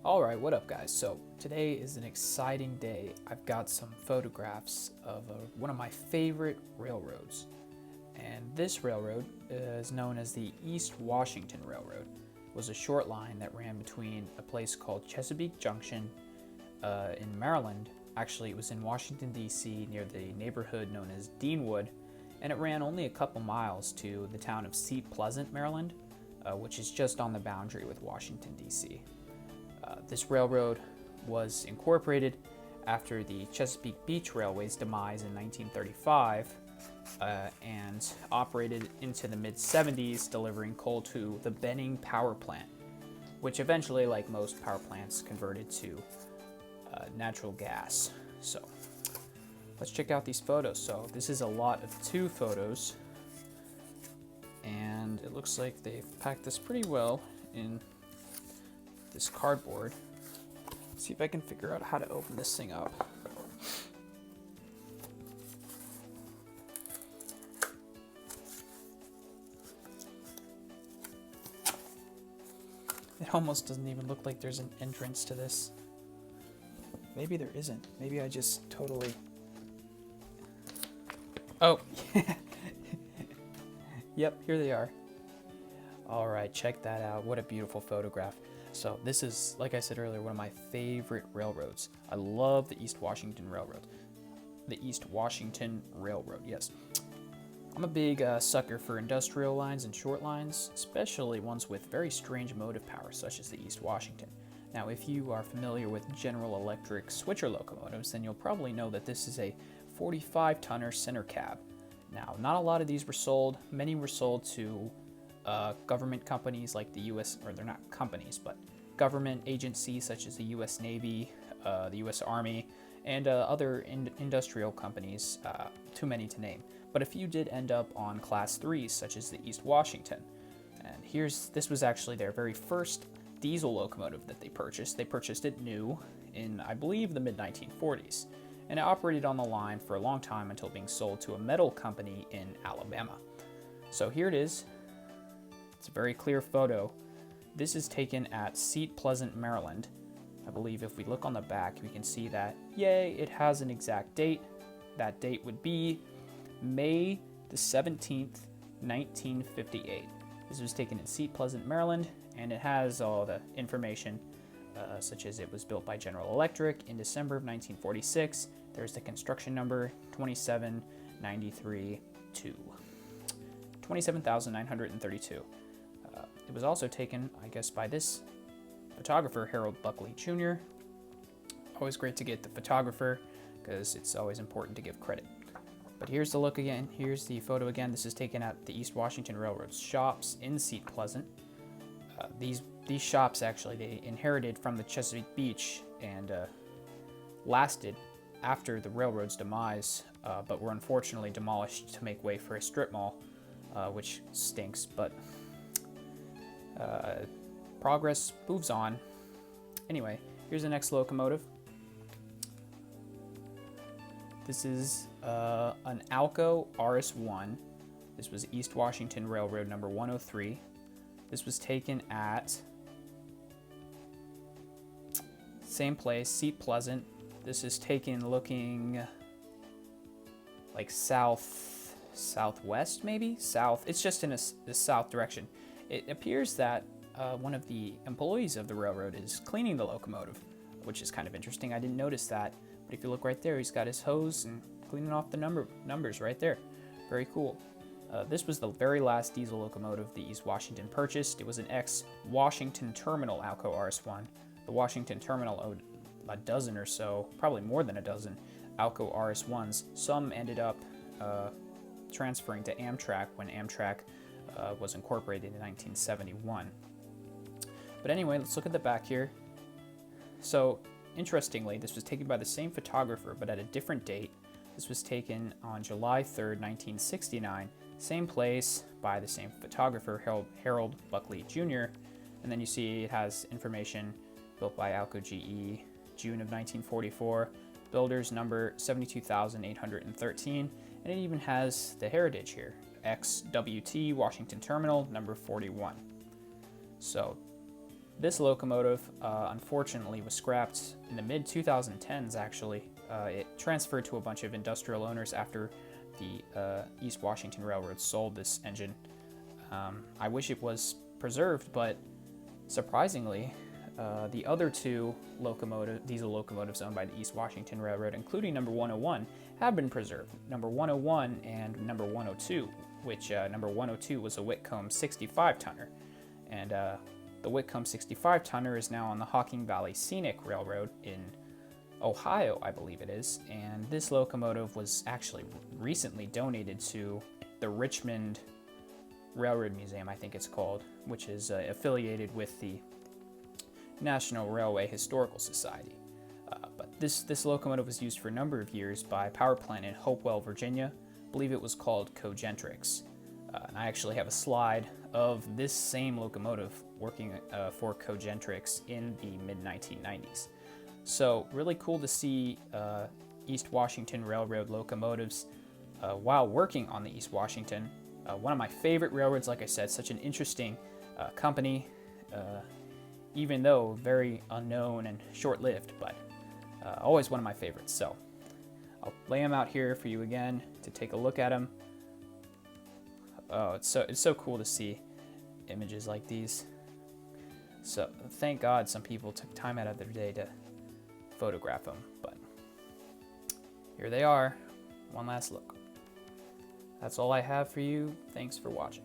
Alright, what up guys? So today is an exciting day. I've got some photographs of one of my favorite railroads. And this railroad is known as the East Washington Railroad. It was a short line that ran between a place called Chesapeake Junction in Maryland. Actually, it was in Washington D.C. near the neighborhood known as Deanwood. And it ran only a couple miles to the town of Seat Pleasant, Maryland, which is just on the boundary with Washington D.C. This railroad was incorporated after the Chesapeake Beach Railway's demise in 1935 and operated into the mid-70s, delivering coal to the Benning Power Plant, which eventually, like most power plants, converted to natural gas. So let's check out these photos. So this is a lot of two photos, and it looks like they've packed this pretty well in this cardboard. See if I can figure out how to open this thing up. It almost doesn't even look like there's an entrance to this. Maybe there isn't. Maybe I just totally... Oh, yep, here they are. All right, check that out. What a beautiful photograph. So this is, like I said earlier, one of my favorite railroads. I love the East Washington Railroad. The East Washington Railroad, yes. I'm a big sucker for industrial lines and short lines, especially ones with very strange motive power, such as the East Washington. Now, if you are familiar with General Electric switcher locomotives, then you'll probably know that this is a 45-tonner center cab. Now, not a lot of these were sold. Many were sold to government companies like the U.S., or they're not companies, but government agencies such as the U.S. Navy, the U.S. Army, and other industrial companies, too many to name. But a few did end up on Class 3s, such as the East Washington. And this was actually their very first diesel locomotive that they purchased. They purchased it new in, I believe, the mid-1940s. And it operated on the line for a long time until being sold to a metal company in Alabama. So here it is. It's a very clear photo. This is taken at Seat Pleasant, Maryland. I believe if we look on the back, we can see that, yay, it has an exact date. That date would be May the 17th, 1958. This was taken in Seat Pleasant, Maryland, and it has all the information, such as it was built by General Electric in December of 1946. There's the construction number 27932. 27,932. It was also taken, I guess, by this photographer, Harold Buckley Jr. Always great to get the photographer, because it's always important to give credit. But here's the look again. Here's the photo again. This is taken at the East Washington Railroad's shops in Seat Pleasant. These shops, actually, they inherited from the Chesapeake Beach and lasted after the railroad's demise, but were unfortunately demolished to make way for a strip mall, which stinks, but progress moves on. Anyway, here's the next locomotive. This is an Alco RS-1. This was East Washington Railroad number 103. This was taken at same place, Seat Pleasant. This is taken looking like southwest, maybe? South. It's just in the south direction. It appears that one of the employees of the railroad is cleaning the locomotive, which is kind of interesting. I didn't notice that, but if you look right there, he's got his hose and cleaning off the numbers right there. Very cool. This was the very last diesel locomotive the East Washington purchased. It was an ex-Washington Terminal Alco RS-1. The Washington Terminal owned a dozen or so, probably more than a dozen, Alco RS-1s. Some ended up transferring to Amtrak when Amtrak was incorporated in 1971. But anyway, let's look at the back here. So, interestingly, this was taken by the same photographer, but at a different date. This was taken on July 3rd, 1969, same place, by the same photographer, Harold Buckley Jr. And then you see it has information built by Alco GE, June of 1944, builder's number 72,813, and it even has the heritage here, XWT Washington Terminal number 41. So This locomotive, unfortunately, was scrapped in the mid-2010s, actually. It transferred to a bunch of industrial owners after the East Washington Railroad sold this engine. I wish it was preserved, but surprisingly, the other two diesel locomotives owned by the East Washington Railroad, including number 101, have been preserved. Number 101 and number 102, which number 102 was a Whitcomb 65-tonner. And the Whitcomb 65-tonner is now on the Hocking Valley Scenic Railroad in Ohio, I believe it is. And this locomotive was actually recently donated to the Richmond Railroad Museum, I think it's called, which is affiliated with the National Railway Historical Society. But this locomotive was used for a number of years by a power plant in Hopewell, Virginia. I believe it was called Cogentrix. And I actually have a slide of this same locomotive working for Cogentrix in the mid-1990s. So really cool to see East Washington Railroad locomotives while working on the East Washington. One of my favorite railroads, like I said, such an interesting company, even though very unknown and short-lived, but always one of my favorites. So I'll lay them out here for you again to take a look at them. Oh, it's so cool to see images like these. So thank God some people took time out of their day to photograph them, but here they are. One last look. That's all I have for you. Thanks for watching.